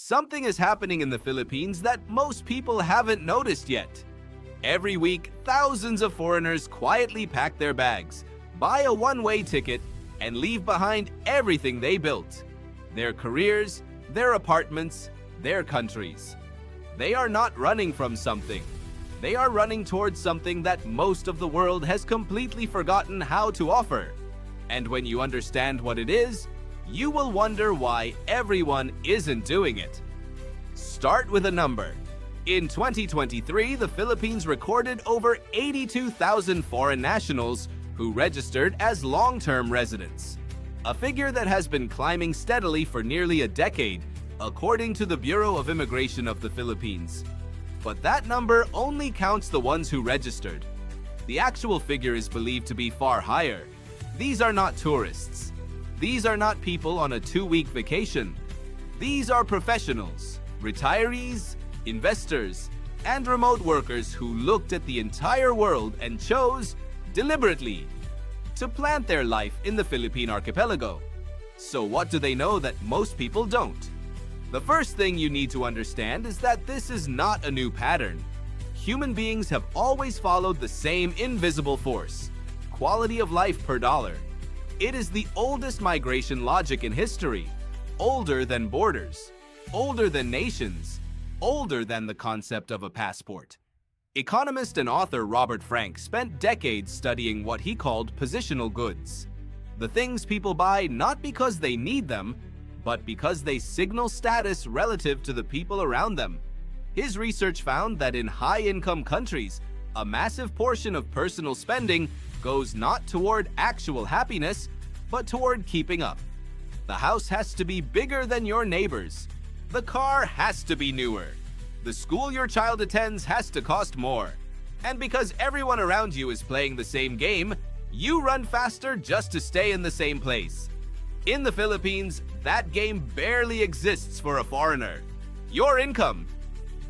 Something is happening in the Philippines that most people haven't noticed yet. Every week, thousands of foreigners quietly pack their bags, buy a one-way ticket, and leave behind everything they built. Their careers, their apartments, their countries. They are not running from something. They are running towards something that most of the world has completely forgotten how to offer. And when you understand what it is, you will wonder why everyone isn't doing it. Start with a number. In 2023, the Philippines recorded over 82,000 foreign nationals who registered as long-term residents, a figure that has been climbing steadily for nearly a decade, according to the Bureau of Immigration of the Philippines. But that number only counts the ones who registered. The actual figure is believed to be far higher. These are not tourists. These are not people on a 2-week vacation. These are professionals, retirees, investors, and remote workers who looked at the entire world and chose, deliberately, to plant their life in the Philippine archipelago. So what do they know that most people don't? The first thing you need to understand is that this is not a new pattern. Human beings have always followed the same invisible force: quality of life per dollar. It is the oldest migration logic in history, older than borders, older than nations, older than the concept of a passport. Economist and author Robert Frank spent decades studying what he called positional goods, the things people buy not because they need them, but because they signal status relative to the people around them. His research found that in high-income countries, a massive portion of personal spending goes not toward actual happiness, but toward keeping up. The house has to be bigger than your neighbor's. The car has to be newer. The school your child attends has to cost more. And because everyone around you is playing the same game, you run faster just to stay in the same place. In the Philippines, that game barely exists for a foreigner. Your income,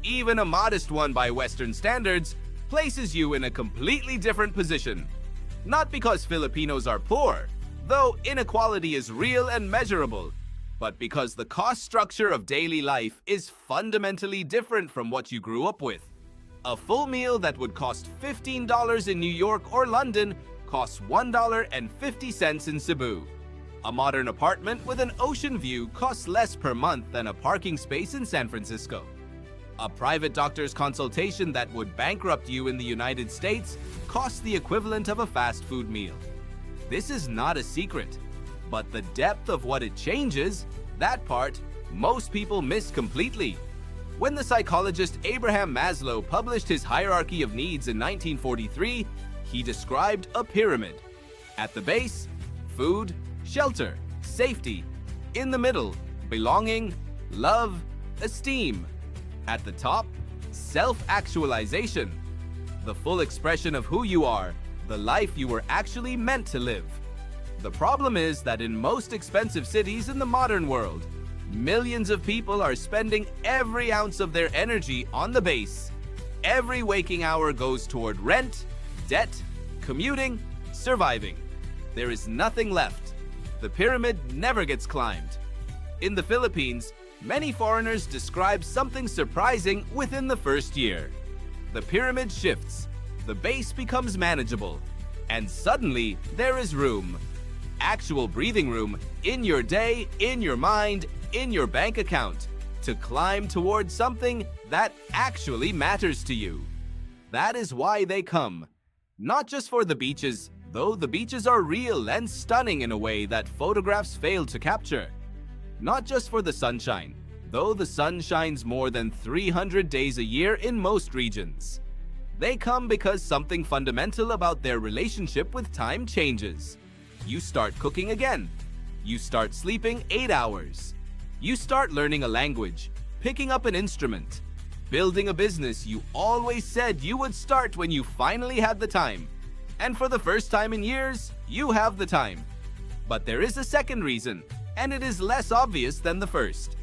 even a modest one by Western standards, places you in a completely different position. Not because Filipinos are poor, though inequality is real and measurable, but because the cost structure of daily life is fundamentally different from what you grew up with. A full meal that would cost $15 in New York or London costs $1.50 in Cebu. A modern apartment with an ocean view costs less per month than a parking space in San Francisco. A private doctor's consultation that would bankrupt you in the United States costs the equivalent of a fast food meal. This is not a secret, but the depth of what it changes, that part, most people miss completely. When the psychologist Abraham Maslow published his hierarchy of needs in 1943, he described a pyramid. At the base, food, shelter, safety. In the middle, belonging, love, esteem. At the top, self-actualization, the full expression of who you are, the life you were actually meant to live. The problem is that in most expensive cities in the modern world, millions of people are spending every ounce of their energy on the base. Every waking hour goes toward rent, debt, commuting, surviving. There is nothing left. The pyramid never gets climbed. In the Philippines, many foreigners describe something surprising within the first year. The pyramid shifts, the base becomes manageable, and suddenly there is room. Actual breathing room in your day, in your mind, in your bank account, to climb towards something that actually matters to you. That is why they come. Not just for the beaches, though the beaches are real and stunning in a way that photographs fail to capture. Not just for the sunshine, though the sun shines more than 300 days a year in most regions. They come because something fundamental about their relationship with time changes. You start cooking again. You start sleeping 8 hours. You start learning a language, picking up an instrument, building a business you always said you would start when you finally had the time. And for the first time in years, you have the time. But there is a second reason, and it is less obvious than the first.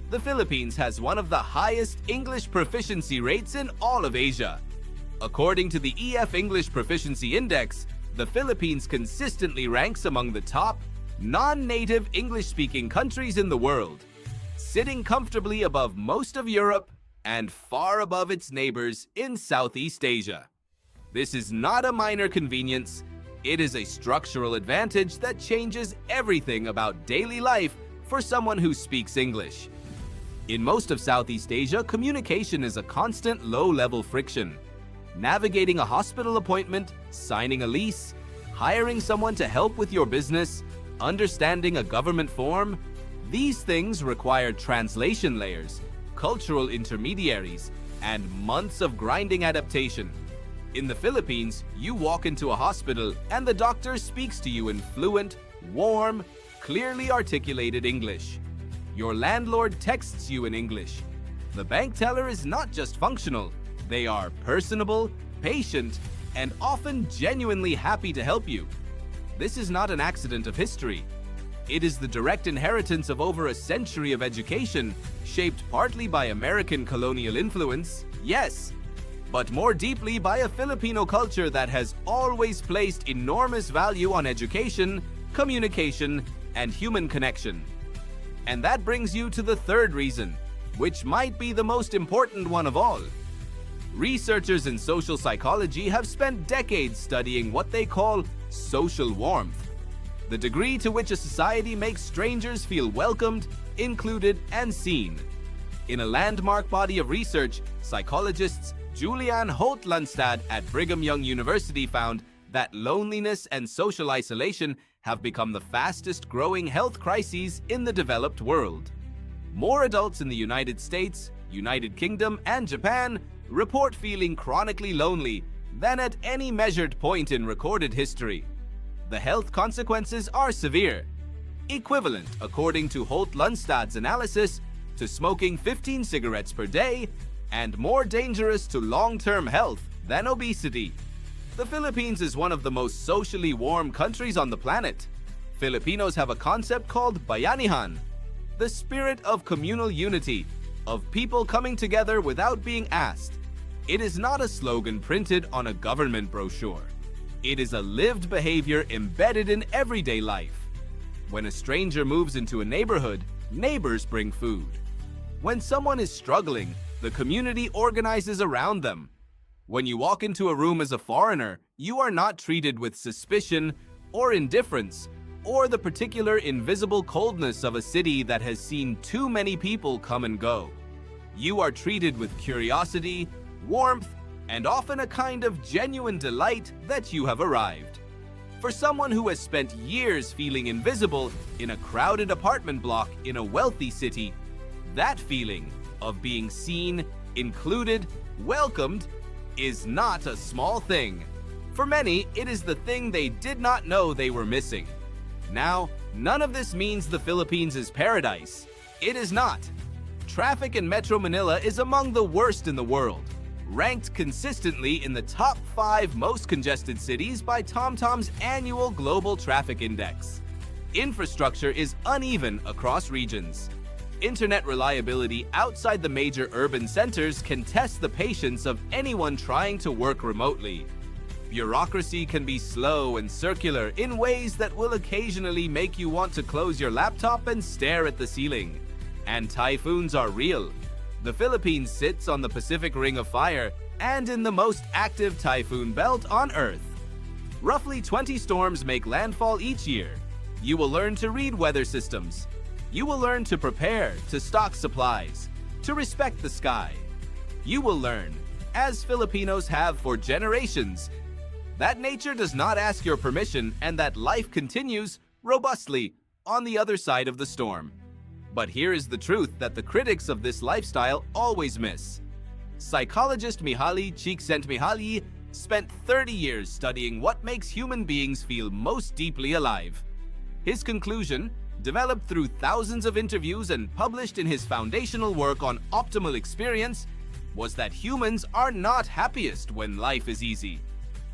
The Philippines has one of the highest English proficiency rates in all of Asia. According to the EF English Proficiency Index, the Philippines consistently ranks among the top non-native English-speaking countries in the world. sitting comfortably above most of Europe and far above its neighbors in Southeast Asia. This is not a minor convenience, it is a structural advantage that changes everything about daily life for someone who speaks English. In most of Southeast Asia, communication is a constant low-level friction. Navigating a hospital appointment, signing a lease, hiring someone to help with your business, understanding a government form, these things require translation layers, cultural intermediaries, and months of grinding adaptation. In the Philippines, you walk into a hospital and the doctor speaks to you in fluent, warm, clearly articulated English. Your landlord texts you in English. The bank teller is not just functional, they are personable, patient, and often genuinely happy to help you. This is not an accident of history. It is the direct inheritance of over a century of education, shaped partly by American colonial influence, yes, but more deeply by a Filipino culture that has always placed enormous value on education, communication, and human connection. And that brings you to the third reason, which might be the most important one of all. Researchers in social psychology have spent decades studying what they call social warmth, the degree to which a society makes strangers feel welcomed, included, and seen. In a landmark body of research, psychologists Julian Holt-Lunstad at Brigham Young University found that loneliness and social isolation have become the fastest growing health crises in the developed world. More adults in the United States, United Kingdom, and Japan report feeling chronically lonely than at any measured point in recorded history. The health consequences are severe, equivalent, according to Holt-Lunstad's analysis, to smoking 15 cigarettes per day, and more dangerous to long-term health than obesity. The Philippines is one of the most socially warm countries on the planet. Filipinos have a concept called bayanihan, the spirit of communal unity, of people coming together without being asked. It is not a slogan printed on a government brochure. It is a lived behavior embedded in everyday life. When a stranger moves into a neighborhood, neighbors bring food. When someone is struggling, the community organizes around them. When you walk into a room as a foreigner, you are not treated with suspicion or indifference or the particular invisible coldness of a city that has seen too many people come and go. You are treated with curiosity, warmth, and often a kind of genuine delight that you have arrived. For someone who has spent years feeling invisible in a crowded apartment block in a wealthy city, that feeling of being seen, included, welcomed, is not a small thing. For many, it is the thing they did not know they were missing. Now, none of this means the Philippines is paradise. It is not. Traffic in Metro Manila is among the worst in the world, ranked consistently in the top 5 most congested cities by TomTom's annual Global Traffic Index. Infrastructure is uneven across regions. Internet reliability outside the major urban centers can test the patience of anyone trying to work remotely. Bureaucracy can be slow and circular in ways that will occasionally make you want to close your laptop and stare at the ceiling. And typhoons are real. The Philippines sits on the Pacific Ring of Fire and in the most active typhoon belt on Earth. Roughly 20 storms make landfall each year. You will learn to read weather systems. You will learn to prepare, to stock supplies, to respect the sky. You will learn, as Filipinos have for generations, that nature does not ask your permission and that life continues robustly on the other side of the storm. But here is the truth that the critics of this lifestyle always miss. Psychologist Mihaly Csikszentmihalyi spent 30 years studying what makes human beings feel most deeply alive. His conclusion, developed through thousands of interviews and published in his foundational work on optimal experience, was that humans are not happiest when life is easy.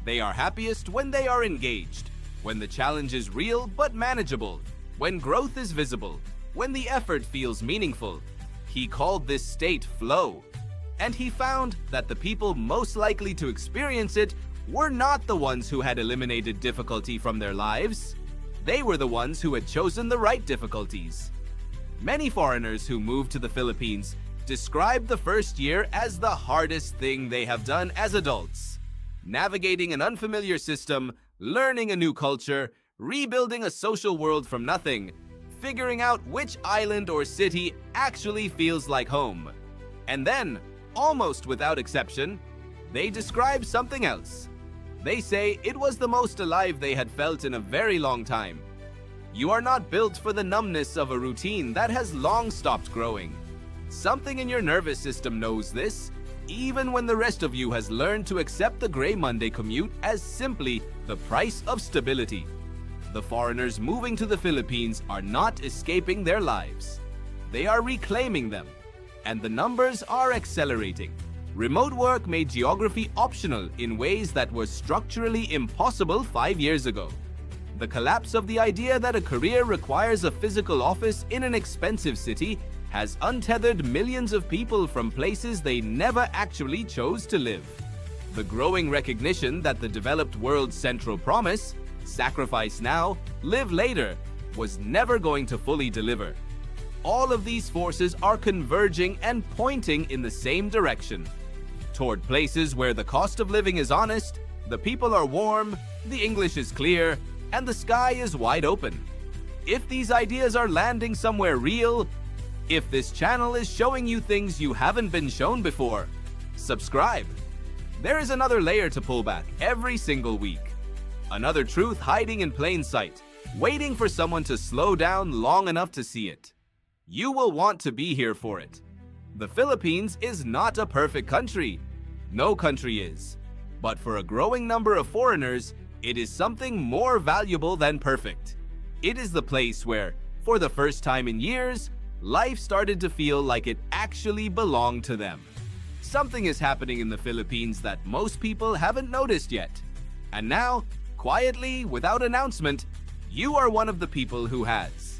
They are happiest when they are engaged, when the challenge is real but manageable, when growth is visible, when the effort feels meaningful. He called this state flow, and he found that the people most likely to experience it were not the ones who had eliminated difficulty from their lives. They were the ones who had chosen the right difficulties. Many foreigners who moved to the Philippines describe the first year as the hardest thing they have done as adults. Navigating an unfamiliar system, learning a new culture, rebuilding a social world from nothing, figuring out which island or city actually feels like home. And then, almost without exception, they describe something else. They say it was the most alive they had felt in a very long time. You are not built for the numbness of a routine that has long stopped growing. Something in your nervous system knows this, even when the rest of you has learned to accept the gray Monday commute as simply the price of stability. The foreigners moving to the Philippines are not escaping their lives. They are reclaiming them, and the numbers are accelerating. Remote work made geography optional in ways that were structurally impossible 5 years ago. The collapse of the idea that a career requires a physical office in an expensive city has untethered millions of people from places they never actually chose to live. The growing recognition that the developed world's central promise, sacrifice now, live later, was never going to fully deliver. All of these forces are converging and pointing in the same direction. Toward places where the cost of living is honest, the people are warm, the English is clear, and the sky is wide open. If these ideas are landing somewhere real, if this channel is showing you things you haven't been shown before, subscribe. There is another layer to pull back every single week. Another truth hiding in plain sight, waiting for someone to slow down long enough to see it. You will want to be here for it. The Philippines is not a perfect country. No country is. But for a growing number of foreigners, it is something more valuable than perfect. It is the place where, for the first time in years, life started to feel like it actually belonged to them. Something is happening in the Philippines that most people haven't noticed yet. And now, quietly, without announcement, you are one of the people who has.